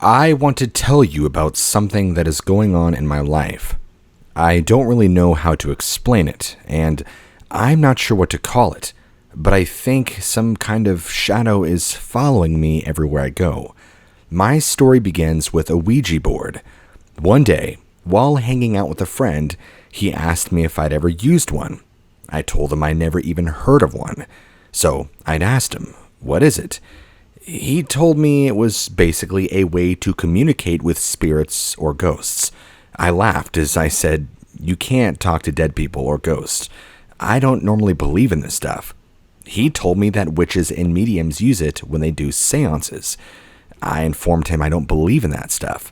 I want to tell you about something that is going on in my life. I don't really know how to explain it, and I'm not sure what to call it, but I think some kind of shadow is following me everywhere I go. My story begins with a Ouija board. One day, while hanging out with a friend, he asked me if I'd ever used one. I told him I never even heard of one. So I'd asked him, "What is it?" He told me it was basically a way to communicate with spirits or ghosts. I laughed as I said, "You can't talk to dead people or ghosts. I don't normally believe in this stuff." He told me that witches and mediums use it when they do seances. I informed him I don't believe in that stuff.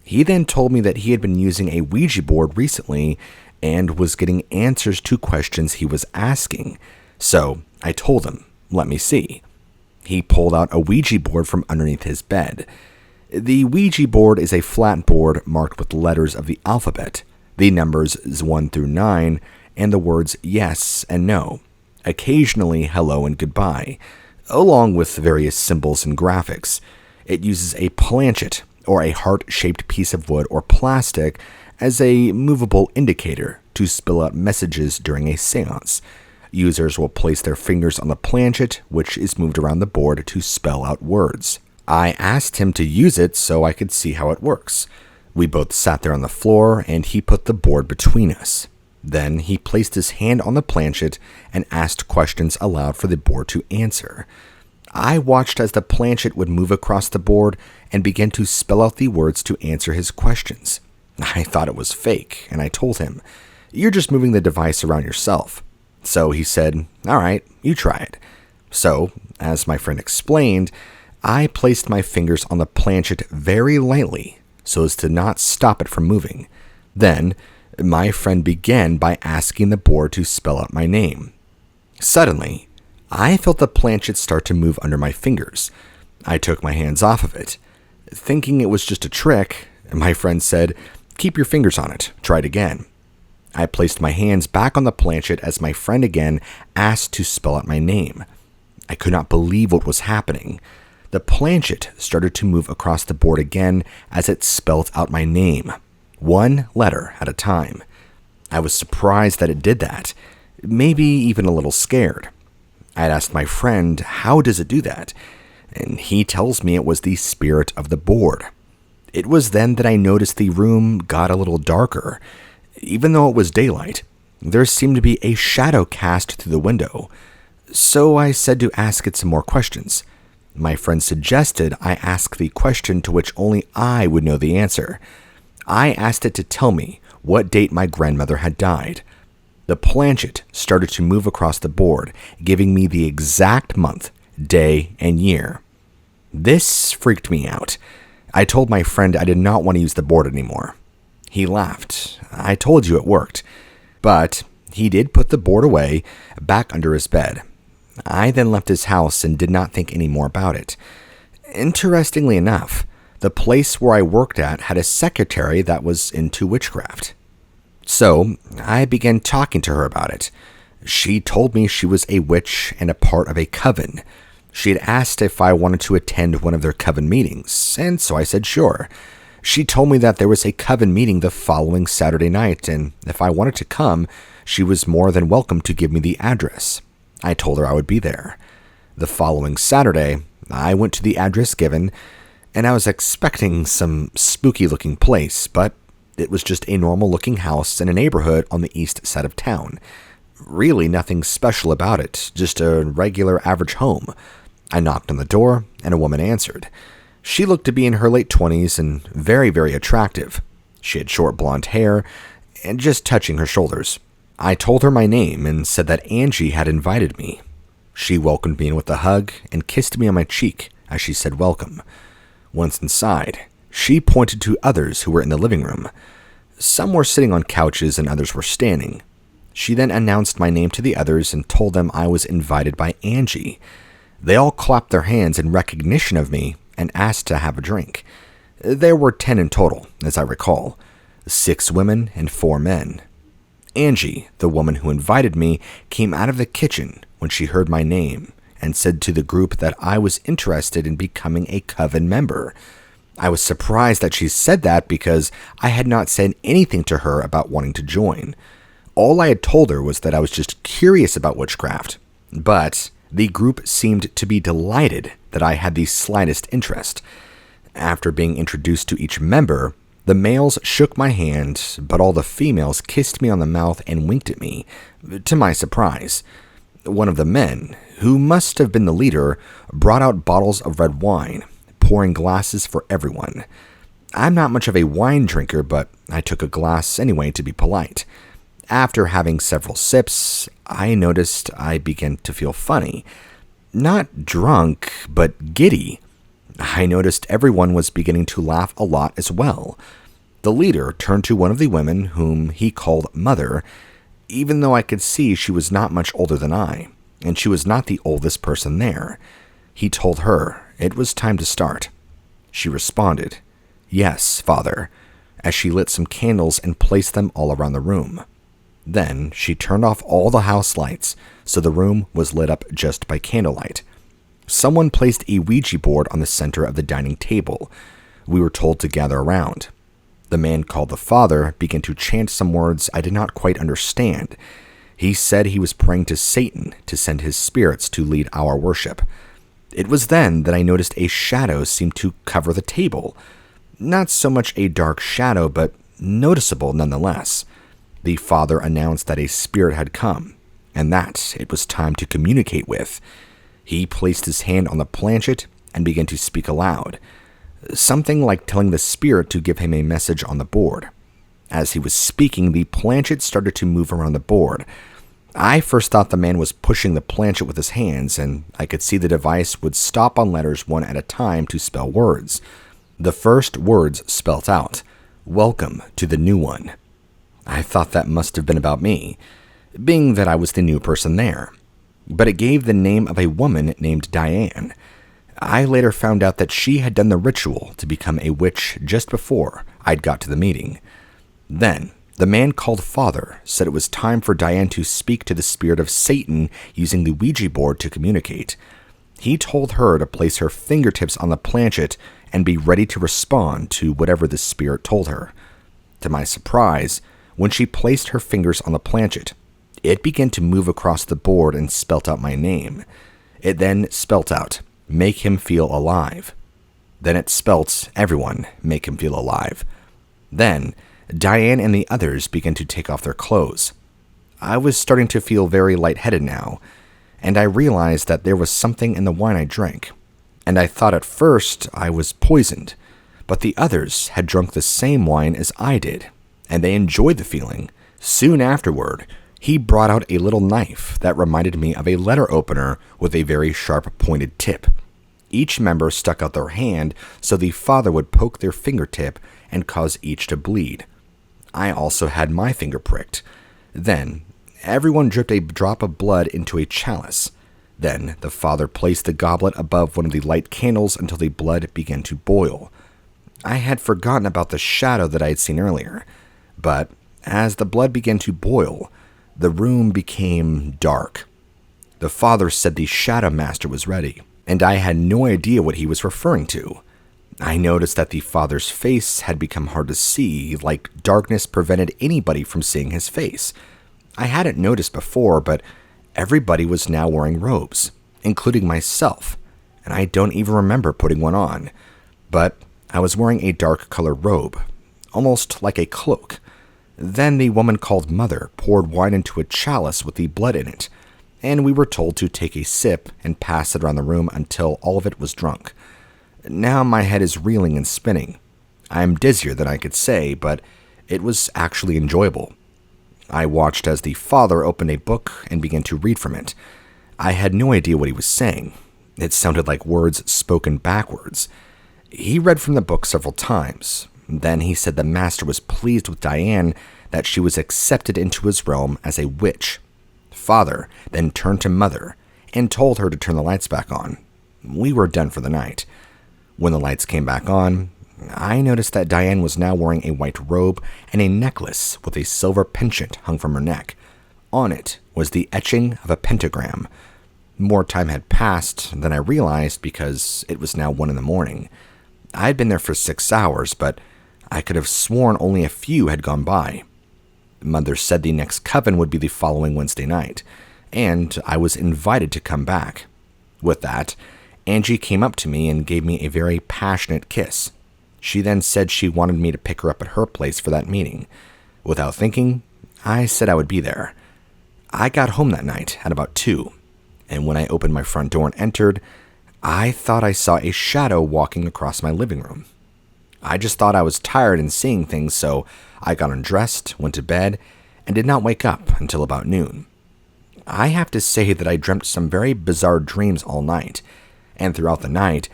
He then told me that he had been using a Ouija board recently and was getting answers to questions he was asking. So I told him, "Let me see." He pulled out a Ouija board from underneath his bed. The Ouija board is a flat board marked with letters of the alphabet, the numbers 1 through 9, and the words yes and no, occasionally hello and goodbye, along with various symbols and graphics. It uses a planchet, or a heart-shaped piece of wood or plastic, as a movable indicator to spell out messages during a seance. Users will place their fingers on the planchet, which is moved around the board to spell out words. I asked him to use it so I could see how it works. We both sat there on the floor, and he put the board between us. Then he placed his hand on the planchet and asked questions aloud for the board to answer. I watched as the planchet would move across the board and begin to spell out the words to answer his questions. I thought it was fake, and I told him, "You're just moving the device around yourself." So he said, "All right, you try it." So, as my friend explained, I placed my fingers on the planchet very lightly so as to not stop it from moving. Then, my friend began by asking the board to spell out my name. Suddenly, I felt the planchet start to move under my fingers. I took my hands off of it. Thinking it was just a trick, my friend said, "Keep your fingers on it. Try it again." I placed my hands back on the planchet as my friend again asked to spell out my name. I could not believe what was happening. The planchet started to move across the board again as it spelled out my name, one letter at a time. I was surprised that it did that, maybe even a little scared. I'd asked my friend, "How does it do that?" And he tells me it was the spirit of the board. It was then that I noticed the room got a little darker. Even though it was daylight, there seemed to be a shadow cast through the window. So I said to ask it some more questions. My friend suggested I ask the question to which only I would know the answer. I asked it to tell me what date my grandmother had died. The planchet started to move across the board, giving me the exact month, day, and year. This freaked me out. I told my friend I did not want to use the board anymore. He laughed. "I told you it worked." But he did put the board away, back under his bed. I then left his house and did not think any more about it. Interestingly enough, the place where I worked at had a secretary that was into witchcraft. So I began talking to her about it. She told me she was a witch and a part of a coven. She had asked if I wanted to attend one of their coven meetings, and so I said sure. She told me that there was a coven meeting the following Saturday night, and if I wanted to come, she was more than welcome to give me the address. I told her I would be there. The following Saturday, I went to the address given, and I was expecting some spooky-looking place, but it was just a normal-looking house in a neighborhood on the east side of town. Really nothing special about it, just a regular average home. I knocked on the door, and a woman answered. She looked to be in her late 20s and very, very attractive. She had short blonde hair and just touching her shoulders. I told her my name and said that Angie had invited me. She welcomed me in with a hug and kissed me on my cheek as she said welcome. Once inside, she pointed to others who were in the living room. Some were sitting on couches and others were standing. She then announced my name to the others and told them I was invited by Angie. They all clapped their hands in recognition of me and asked to have a drink. There were 10 in total, as I recall, 6 women and 4 men. Angie, the woman who invited me, came out of the kitchen when she heard my name and said to the group that I was interested in becoming a coven member. I was surprised that she said that because I had not said anything to her about wanting to join. All I had told her was that I was just curious about witchcraft, but the group seemed to be delighted that I had the slightest interest. After being introduced to each member, the males shook my hand, but all the females kissed me on the mouth and winked at me, to my surprise. One of the men, who must have been the leader, brought out bottles of red wine, pouring glasses for everyone. I'm not much of a wine drinker, but I took a glass anyway to be polite. After having several sips, I noticed I began to feel funny. Not drunk, but giddy. I noticed everyone was beginning to laugh a lot as well. The leader turned to one of the women, whom he called Mother, even though I could see she was not much older than I, and she was not the oldest person there. He told her it was time to start. She responded, "Yes, Father," as she lit some candles and placed them all around the room. Then she turned off all the house lights, so the room was lit up just by candlelight. Someone placed a Ouija board on the center of the dining table. We were told to gather around. The man called the Father began to chant some words I did not quite understand. He said he was praying to Satan to send his spirits to lead our worship. It was then that I noticed a shadow seem to cover the table. Not so much a dark shadow, but noticeable nonetheless. The Father announced that a spirit had come, and that it was time to communicate with. He placed his hand on the planchet and began to speak aloud, something like telling the spirit to give him a message on the board. As he was speaking, the planchet started to move around the board. I first thought the man was pushing the planchet with his hands, and I could see the device would stop on letters one at a time to spell words. The first words spelt out, "Welcome to the new one." I thought that must have been about me, being that I was the new person there. But it gave the name of a woman named Diane. I later found out that she had done the ritual to become a witch just before I'd got to the meeting. Then, the man called Father said it was time for Diane to speak to the spirit of Satan using the Ouija board to communicate. He told her to place her fingertips on the planchet and be ready to respond to whatever the spirit told her. To my surprise, when she placed her fingers on the planchet, it began to move across the board and spelt out my name. It then spelt out, "Make him feel alive." Then it spelt, "Everyone, make him feel alive." Then, Diane and the others began to take off their clothes. I was starting to feel very lightheaded now, and I realized that there was something in the wine I drank, and I thought at first I was poisoned, but the others had drunk the same wine as I did, and they enjoyed the feeling. Soon afterward, he brought out a little knife that reminded me of a letter opener with a very sharp pointed tip. Each member stuck out their hand so the Father would poke their fingertip and cause each to bleed. I also had my finger pricked. Then, everyone dripped a drop of blood into a chalice. Then, the Father placed the goblet above one of the light candles until the blood began to boil. I had forgotten about the shadow that I had seen earlier, but as the blood began to boil, the room became dark. The Father said the Shadow Master was ready, and I had no idea what he was referring to. I noticed that the Father's face had become hard to see, like darkness prevented anybody from seeing his face. I hadn't noticed before, but everybody was now wearing robes, including myself, and I don't even remember putting one on. But I was wearing a dark colored robe, almost like a cloak. Then the woman called Mother poured wine into a chalice with the blood in it, and we were told to take a sip and pass it around the room until all of it was drunk. Now my head is reeling and spinning. I am dizzier than I could say, but it was actually enjoyable. I watched as the Father opened a book and began to read from it. I had no idea what he was saying. It sounded like words spoken backwards. He read from the book several times. Then he said the Master was pleased with Diane, that she was accepted into his realm as a witch. Father then turned to Mother and told her to turn the lights back on. We were done for the night. When the lights came back on, I noticed that Diane was now wearing a white robe and a necklace with a silver pendant hung from her neck. On it was the etching of a pentagram. More time had passed than I realized because it was now 1 a.m. I had been there for 6 hours, but I could have sworn only a few had gone by. Mother said the next coven would be the following Wednesday night, and I was invited to come back. With that, Angie came up to me and gave me a very passionate kiss. She then said she wanted me to pick her up at her place for that meeting. Without thinking, I said I would be there. I got home that night at about 2, and when I opened my front door and entered, I thought I saw a shadow walking across my living room. I just thought I was tired and seeing things, so I got undressed, went to bed, and did not wake up until about noon. I have to say that I dreamt some very bizarre dreams all night, and throughout the night,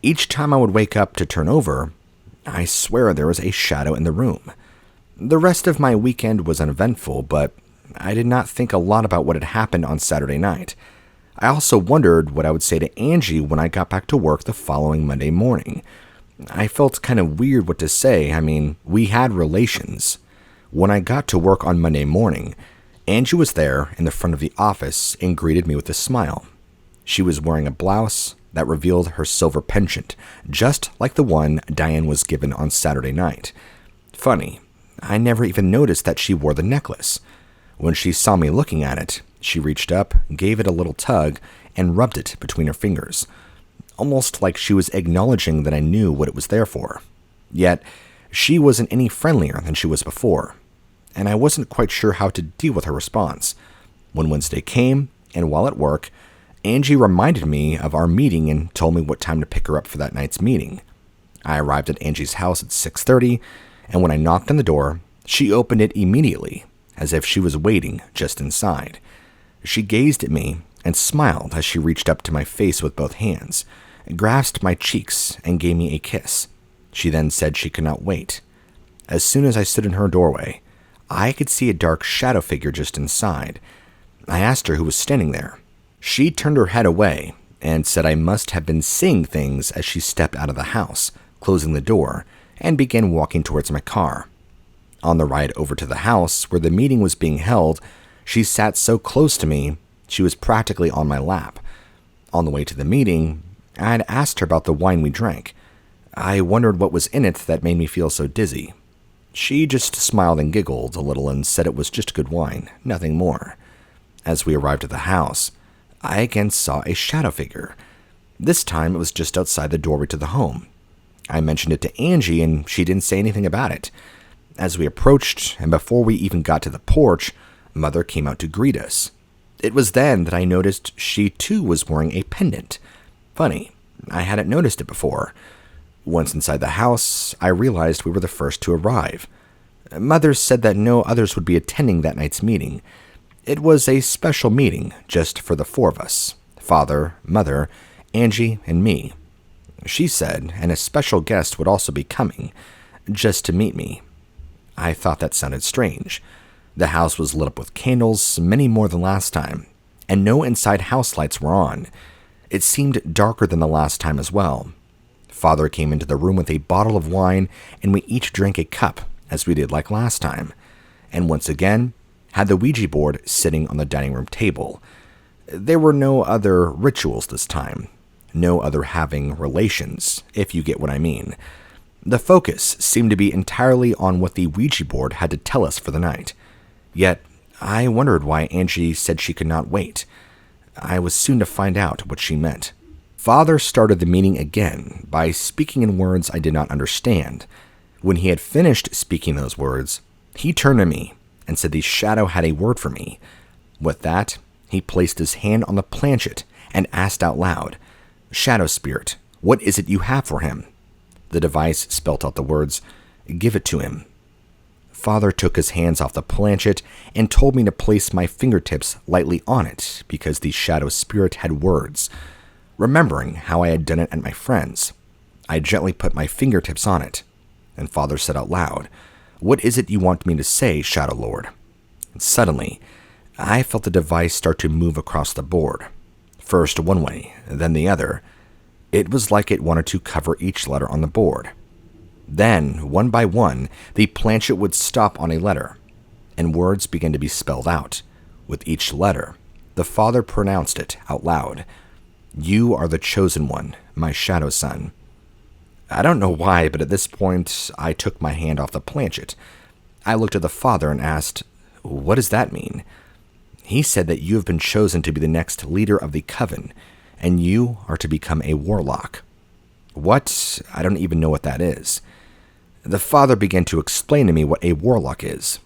each time I would wake up to turn over, I swear there was a shadow in the room. The rest of my weekend was uneventful, but I did not think a lot about what had happened on Saturday night. I also wondered what I would say to Angie when I got back to work the following Monday morning. I felt kind of weird what to say. I mean, we had relations. When I got to work on Monday morning, Angie was there in the front of the office and greeted me with a smile. She was wearing a blouse that revealed her silver penchant, just like the one Diane was given on Saturday night. Funny, I never even noticed that she wore the necklace. When she saw me looking at it, she reached up, gave it a little tug, and rubbed it between her fingers, almost like she was acknowledging that I knew what it was there for. Yet, she wasn't any friendlier than she was before, and I wasn't quite sure how to deal with her response. When Wednesday came, and while at work, Angie reminded me of our meeting and told me what time to pick her up for that night's meeting. I arrived at Angie's house at 6:30, and when I knocked on the door, she opened it immediately, as if she was waiting just inside. She gazed at me and smiled as she reached up to my face with both hands, grasped my cheeks, and gave me a kiss. She then said she could not wait. As soon as I stood in her doorway, I could see a dark shadow figure just inside. I asked her who was standing there. She turned her head away and said I must have been seeing things as she stepped out of the house, closing the door, and began walking towards my car. On the ride over to the house where the meeting was being held, she sat so close to me, she was practically on my lap. On the way to the meeting, I had asked her about the wine we drank. I wondered what was in it that made me feel so dizzy. She just smiled and giggled a little and said it was just good wine, nothing more. As we arrived at the house, I again saw a shadow figure. This time it was just outside the doorway to the home. I mentioned it to Angie and she didn't say anything about it. As we approached, and before we even got to the porch, Mother came out to greet us. It was then that I noticed she too was wearing a pendant. Funny, I hadn't noticed it before. Once inside the house, I realized we were the first to arrive. Mother said that no others would be attending that night's meeting. It was a special meeting just for the 4 of us, Father, Mother, Angie, and me. She said, and a special guest would also be coming, just to meet me. I thought that sounded strange. The house was lit up with candles, many more than last time, and no inside house lights were on. It seemed darker than the last time as well. Father came into the room with a bottle of wine, and we each drank a cup, as we did like last time, and once again had the Ouija board sitting on the dining room table. There were no other rituals this time, no other having relations, if you get what I mean. The focus seemed to be entirely on what the Ouija board had to tell us for the night. Yet, I wondered why Angie said she could not wait. I was soon to find out what she meant. Father started the meeting again by speaking in words I did not understand. When he had finished speaking those words, he turned to me and said the shadow had a word for me. With that, he placed his hand on the planchet and asked out loud, "Shadow Spirit, what is it you have for him?" The device spelt out the words, "Give it to him." Father took his hands off the planchet and told me to place my fingertips lightly on it because the shadow spirit had words. Remembering how I had done it at my friend's, I gently put my fingertips on it, and Father said out loud, "What is it you want me to say, Shadow Lord?" And suddenly, I felt the device start to move across the board. First one way, then the other. It was like it wanted to cover each letter on the board. Then, one by one, the planchet would stop on a letter, and words began to be spelled out. With each letter, the Father pronounced it out loud. "You are the chosen one, my shadow son." I don't know why, but at this point, I took my hand off the planchet. I looked at the father and asked, "What does that mean?" He said that you have been chosen to be the next leader of the coven, and you are to become a warlock. What? I don't even know what that is. The father began to explain to me what a warlock is.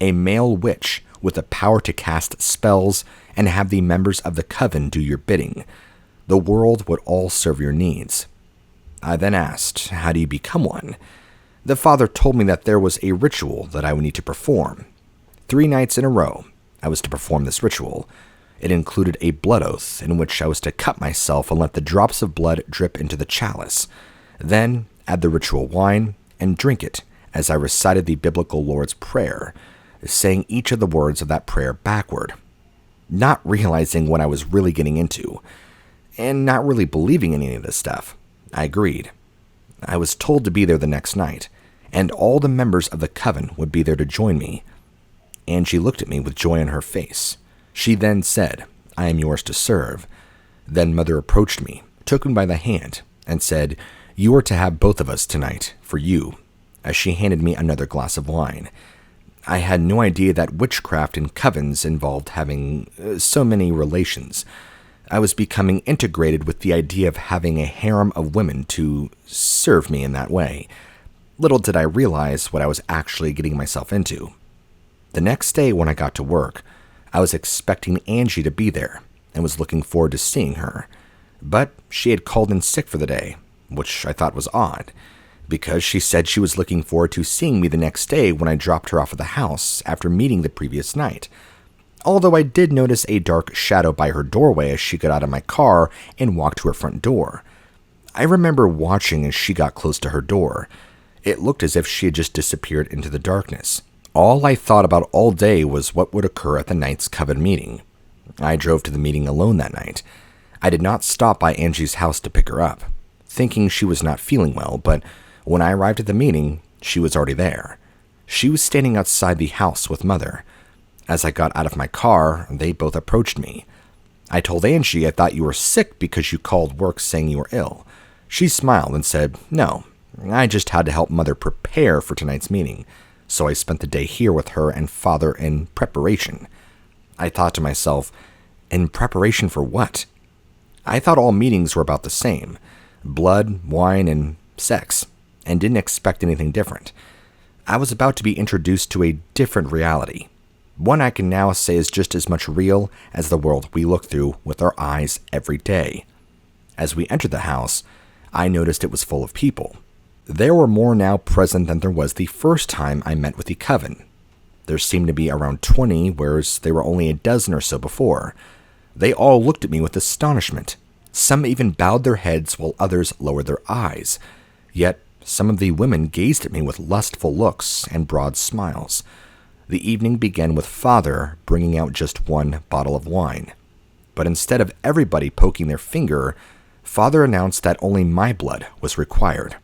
A male witch with the power to cast spells and have the members of the coven do your bidding. The world would all serve your needs. I then asked, how do you become one? The father told me that there was a ritual that I would need to perform. 3 nights in a row, I was to perform this ritual. It included a blood oath in which I was to cut myself and let the drops of blood drip into the chalice. Then add the ritual wine and drink it as I recited the biblical Lord's Prayer, saying each of the words of that prayer backward. Not realizing what I was really getting into, and not really believing in any of this stuff, I agreed. I was told to be there the next night, and all the members of the coven would be there to join me. Angie looked at me with joy on her face. She then said, "I am yours to serve." Then Mother approached me, took me by the hand, and said, "You are to have both of us tonight, for you," as she handed me another glass of wine. I had no idea that witchcraft and covens involved having so many relations. I was becoming integrated with the idea of having a harem of women to serve me in that way. Little did I realize what I was actually getting myself into. The next day when I got to work, I was expecting Angie to be there and was looking forward to seeing her. But she had called in sick for the day, which I thought was odd, because she said she was looking forward to seeing me the next day when I dropped her off at the house after meeting the previous night. Although I did notice a dark shadow by her doorway as she got out of my car and walked to her front door. I remember watching as she got close to her door. It looked as if she had just disappeared into the darkness. All I thought about all day was what would occur at the night's coven meeting. I drove to the meeting alone that night. I did not stop by Angie's house to pick her up, thinking she was not feeling well, but when I arrived at the meeting, she was already there. She was standing outside the house with Mother. As I got out of my car, they both approached me. I told Angie I thought you were sick because you called work saying you were ill. She smiled and said, "No, I just had to help Mother prepare for tonight's meeting, so I spent the day here with her and Father in preparation." I thought to myself, in preparation for what? I thought all meetings were about the same, blood, wine, and sex, and didn't expect anything different. I was about to be introduced to a different reality, one I can now say is just as much real as the world we look through with our eyes every day. As we entered the house, I noticed it was full of people. There were more now present than there was the first time I met with the coven. There seemed to be around 20, whereas there were only a dozen or so before. They all looked at me with astonishment. Some even bowed their heads while others lowered their eyes. Yet some of the women gazed at me with lustful looks and broad smiles. The evening began with Father bringing out just one bottle of wine. But instead of everybody poking their finger, Father announced that only my blood was required.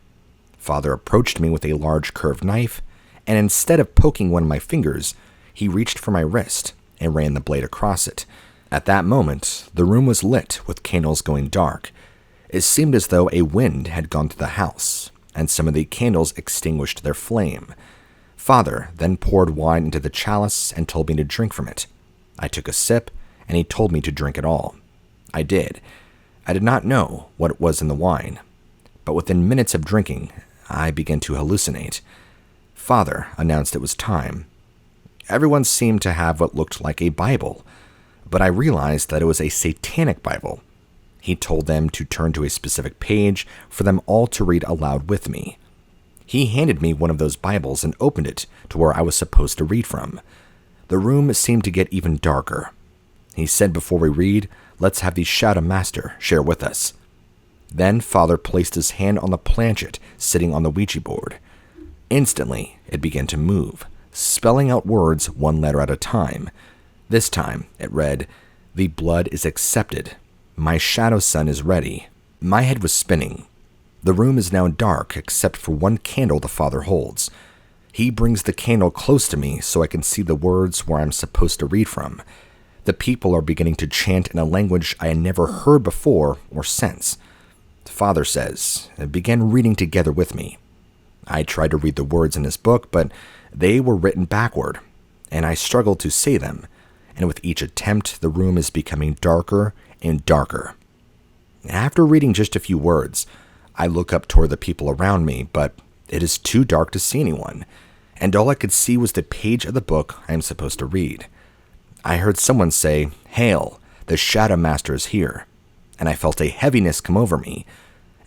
Father approached me with a large curved knife, and instead of poking one of my fingers, he reached for my wrist and ran the blade across it. At that moment, the room was lit with candles going dark. It seemed as though a wind had gone through the house, and some of the candles extinguished their flame. Father then poured wine into the chalice and told me to drink from it. I took a sip, and he told me to drink it all. I did. I did not know what it was in the wine, but within minutes of drinking, I began to hallucinate. Father announced it was time. Everyone seemed to have what looked like a Bible, but I realized that it was a satanic Bible. He told them to turn to a specific page for them all to read aloud with me. He handed me one of those Bibles and opened it to where I was supposed to read from. The room seemed to get even darker. He said before we read, "Let's have the Shadow Master share with us." Then Father placed his hand on the planchet sitting on the Ouija board. Instantly, it began to move, spelling out words one letter at a time. This time, it read, "The blood is accepted. My shadow son is ready." My head was spinning. The room is now dark except for one candle the Father holds. He brings the candle close to me so I can see the words where I'm supposed to read from. The people are beginning to chant in a language I had never heard before or since. Father says, and began reading together with me. I tried to read the words in his book, but they were written backward, and I struggled to say them, and with each attempt, the room is becoming darker and darker. After reading just a few words, I look up toward the people around me, but it is too dark to see anyone, and all I could see was the page of the book I am supposed to read. I heard someone say, "Hail, the Shadow Master is here," and I felt a heaviness come over me,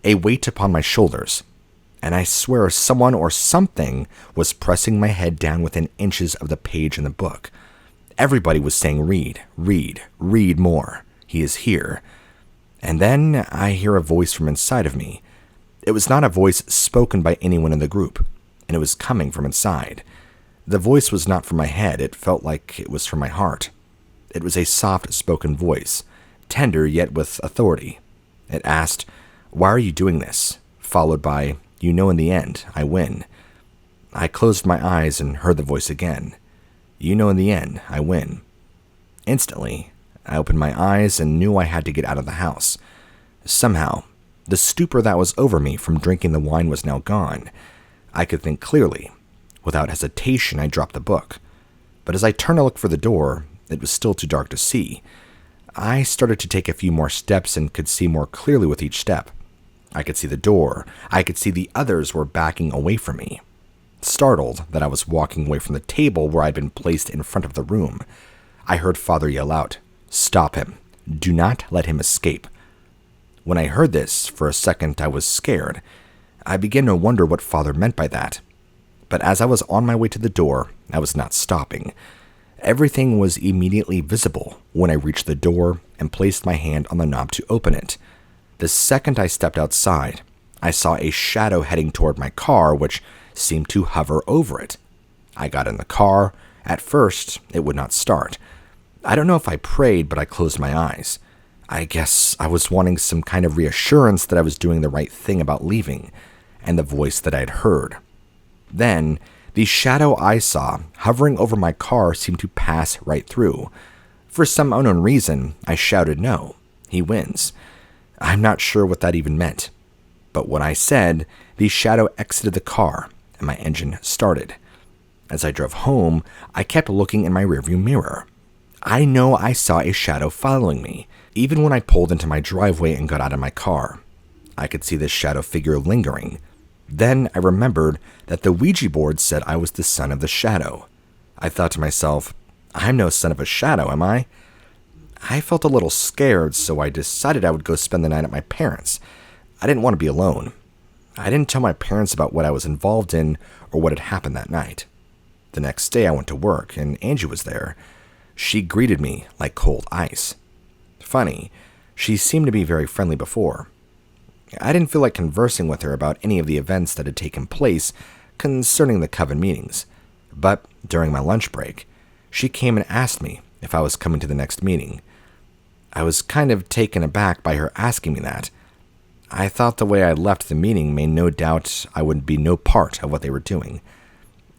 a weight upon my shoulders, and I swear someone or something was pressing my head down within inches of the page in the book. Everybody was saying, "Read, read, read more. He is here." And then I hear a voice from inside of me. It was not a voice spoken by anyone in the group, and it was coming from inside. The voice was not from my head, it felt like it was from my heart. It was a soft-spoken voice, tender yet with authority. It asked, "Why are you doing this?" followed by, "You know in the end, I win." I closed my eyes and heard the voice again. "You know in the end, I win." Instantly, I opened my eyes and knew I had to get out of the house. Somehow, the stupor that was over me from drinking the wine was now gone. I could think clearly. Without hesitation, I dropped the book. But as I turned to look for the door, it was still too dark to see. I started to take a few more steps and could see more clearly with each step. I could see the door. I could see the others were backing away from me. Startled that I was walking away from the table where I'd been placed in front of the room, I heard Father yell out, "Stop him. Do not let him escape." When I heard this, for a second I was scared. I began to wonder what Father meant by that. But as I was on my way to the door, I was not stopping. Everything was immediately visible when I reached the door and placed my hand on the knob to open it. The second I stepped outside, I saw a shadow heading toward my car, which seemed to hover over it. I got in the car. At first, it would not start. I don't know if I prayed, but I closed my eyes. I guess I was wanting some kind of reassurance that I was doing the right thing about leaving, and the voice that I had heard. Then, the shadow I saw hovering over my car seemed to pass right through. For some unknown reason, I shouted, "No, he wins." I'm not sure what that even meant. But when I said, the shadow exited the car, and my engine started. As I drove home, I kept looking in my rearview mirror. I know I saw a shadow following me, even when I pulled into my driveway and got out of my car. I could see this shadow figure lingering. Then I remembered that the Ouija board said I was the son of the shadow. I thought to myself, I'm no son of a shadow, am I? I felt a little scared, so I decided I would go spend the night at my parents'. I didn't want to be alone. I didn't tell my parents about what I was involved in or what had happened that night. The next day I went to work, and Angie was there. She greeted me like cold ice. Funny, she seemed to be very friendly before. I didn't feel like conversing with her about any of the events that had taken place concerning the coven meetings. But during my lunch break, she came and asked me if I was coming to the next meeting. I was kind of taken aback by her asking me that. I thought the way I left the meeting made no doubt I would be no part of what they were doing.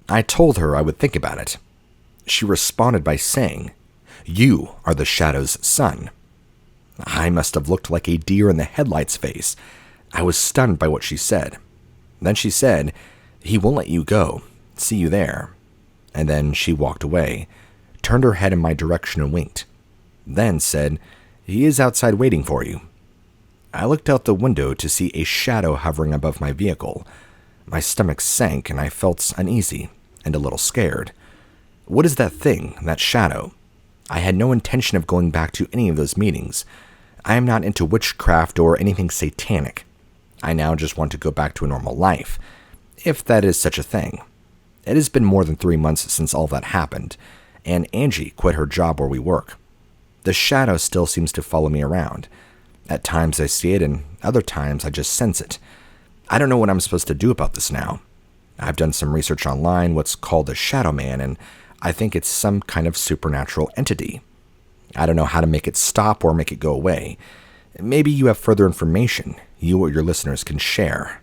I told her I would think about it. She responded by saying, "You are the Shadow's son." I must have looked like a deer in the headlights face. I was stunned by what she said. Then she said, "He won't let you go. See you there." And then she walked away, turned her head in my direction and winked. Then said, "He is outside waiting for you." I looked out the window to see a shadow hovering above my vehicle. My stomach sank and I felt uneasy and a little scared. What is that thing, that shadow? I had no intention of going back to any of those meetings. I am not into witchcraft or anything satanic. I now just want to go back to a normal life, if that is such a thing. It has been more than 3 months since all that happened, and Angie quit her job where we work. The shadow still seems to follow me around. At times I see it, and other times I just sense it. I don't know what I'm supposed to do about this now. I've done some research online, what's called the Shadow Man, and I think it's some kind of supernatural entity. I don't know how to make it stop or make it go away. Maybe you have further information you or your listeners can share.